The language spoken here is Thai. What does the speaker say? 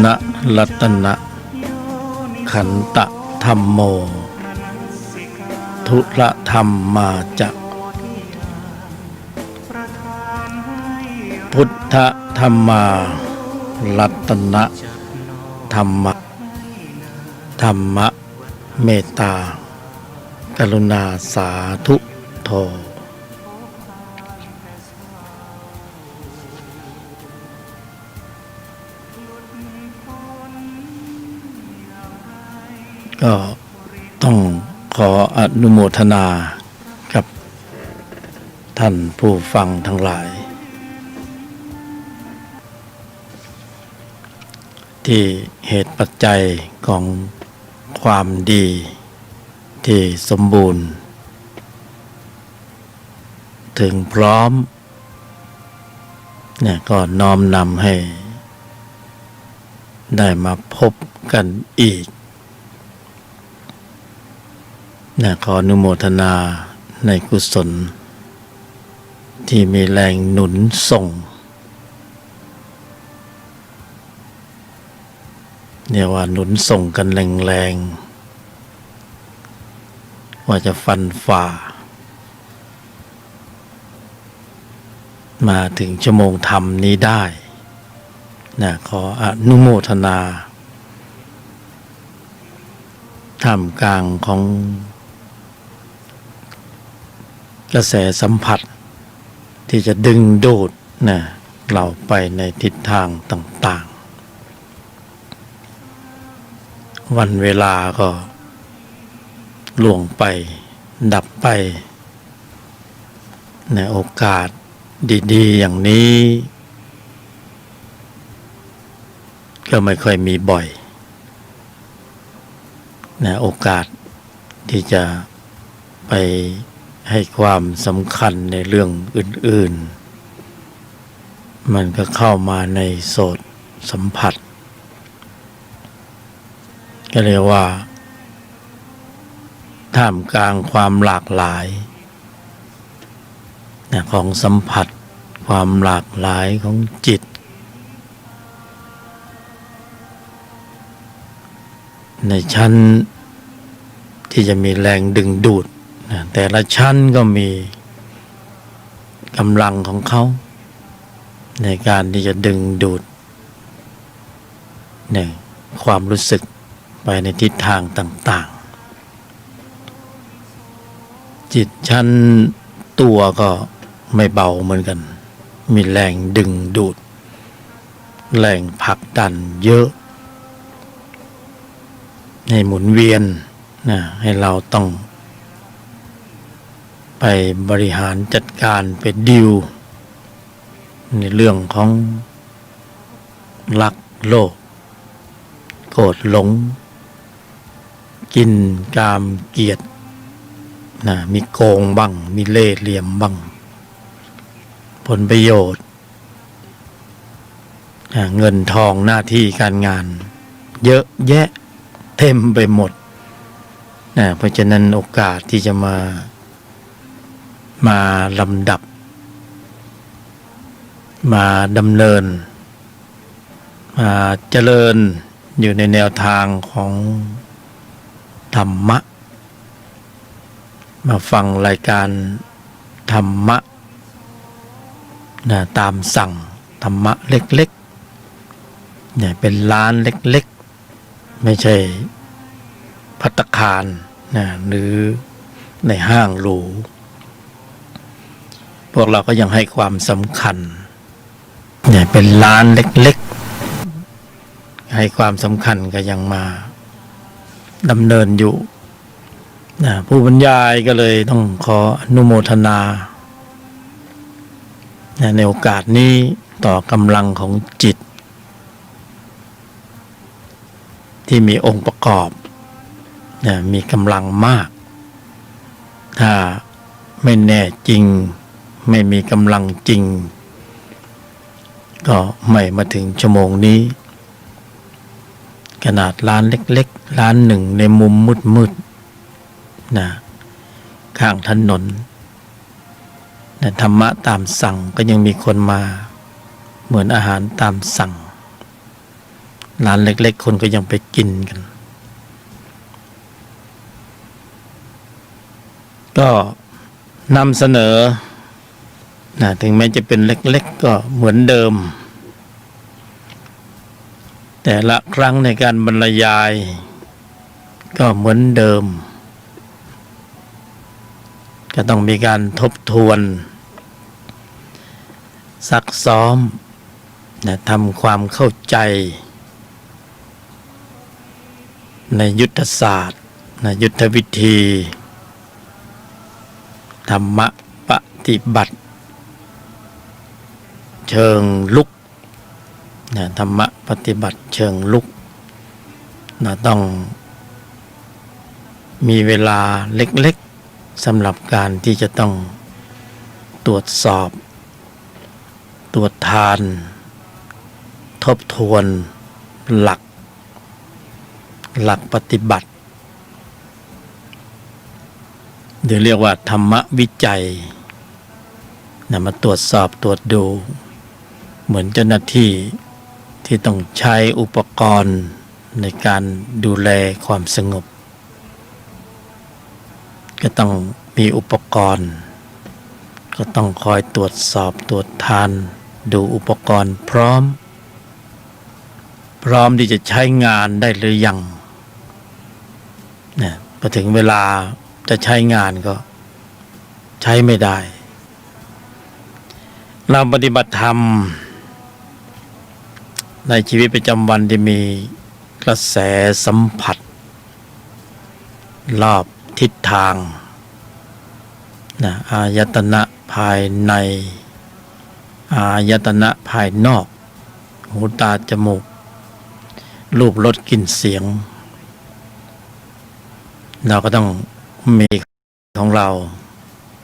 นะรัตนะขันตะธัมโมทุระธัมมาจะพุทธธัมมารัตนะธัมมะธรรมะเมตตากรุณาสาธุโธก็ต้องขออนุโมทนากับท่านผู้ฟังทั้งหลายที่เหตุปัจจัยของความดีที่สมบูรณ์ถึงพร้อมเนี่ยก็น้อมนำให้ได้มาพบกันอีกเนี่ยขออนุโมทนาในกุศลที่มีแรงหนุนส่งเนี่ยว่าหนุนส่งกันแรงๆว่าจะฟันฝ่ามาถึงชั่วโมงธรรมนี้ได้นะขออนุโมทนาท่ามกลางของกระแสสัมผัสที่จะดึงดูดนะเราไปในทิศทางต่างๆวันเวลาก็ล่วงไปดับไปในโอกาสดีๆอย่างนี้ก็ไม่ค่อยมีบ่อยนะโอกาสที่จะไปให้ความสำคัญในเรื่องอื่นๆมันก็เข้ามาในโสตสัมผัสก็เรียกว่าท่ามกลางความหลากหลายของสัมผัสความหลากหลายของจิตในชั้นที่จะมีแรงดึงดูดแต่ละชั้นก็มีกำลังของเขาในการที่จะดึงดูดเนี่ยความรู้สึกไปในทิศทางต่างๆจิตชั้นตัวก็ไม่เบาเหมือนกันมีแรงดึงดูดแรงผลักดันเยอะให้หมุนเวียนนะให้เราต้องไปบริหารจัดการไปดิวในเรื่องของรักโลภโกรธหลงกินกามเกลียดนะมีโกงบ้างมีเล่ห์เหลี่ยมบ้างผลประโยชน์เงินทองหน้าที่การงานเยอะแยะเต็มไปหมดนะเพราะฉะนั้นโอกาสที่จะมาลำดับมาดำเนินมาเจริญอยู่ในแนวทางของธรรมะมาฟังรายการธรรมะตามสั่งธรรมะเล็กๆเนี่ยเป็นร้านเล็กๆไม่ใช่ภัตตาคารหรือในห้างหรูพวกเราก็ยังให้ความสำคัญเนี่ยเป็นร้านเล็กๆให้ความสำคัญก็ยังมาดำเนินอยู่ผู้บรรยายก็เลยต้องขออนุโมทนาในโอกาสนี้ต่อกำลังของจิตที่มีองค์ประกอบมีกำลังมากถ้าไม่แน่จริงไม่มีกำลังจริงก็ไม่มาถึงชั่วโมงนี้ขนาดร้านเล็กๆร้านหนึ่งในมุมมืดๆข้างถนนธรรมะตามสั่งก็ยังมีคนมาเหมือนอาหารตามสั่ง ร้านเล็กๆคนก็ยังไปกินกันก็นำเสนอถึงแม้จะเป็นเล็กๆก็เหมือนเดิมแต่ละครั้งในการบรรยายก็เหมือนเดิมก็ต้องมีการทบทวนซักซ้อมทำความเข้าใจในยุทธศาสตร์ในยุทธวิธีธรรมะปฏิบัติเชิงลุกธรรมะปฏิบัติเชิงลุกต้องมีเวลาเล็กๆสำหรับการที่จะต้องตรวจสอบตรวจทานทบทวนหลักปฏิบัติหรือเรียกว่าธรรมวิจัยมาตรวจสอบตรวจดูเหมือนเจ้าหน้าที่ที่ต้องใช้อุปกรณ์ในการดูแลความสงบก็ต้องมีอุปกรณ์ก็ต้องคอยตรวจสอบตรวจทานดูอุปกรณ์พร้อมที่จะใช้งานได้หรือยังพอถึงเวลาจะใช้งานก็ใช้ไม่ได้เราปฏิบัติธรรมในชีวิตประจำวันที่มีกระแสสัมผัสรอบทิศทางอายตนะภายในอายตนะภายนอกหูตาจมูกรูปรสกลิ่นเสียงเราก็ต้องมีของเรา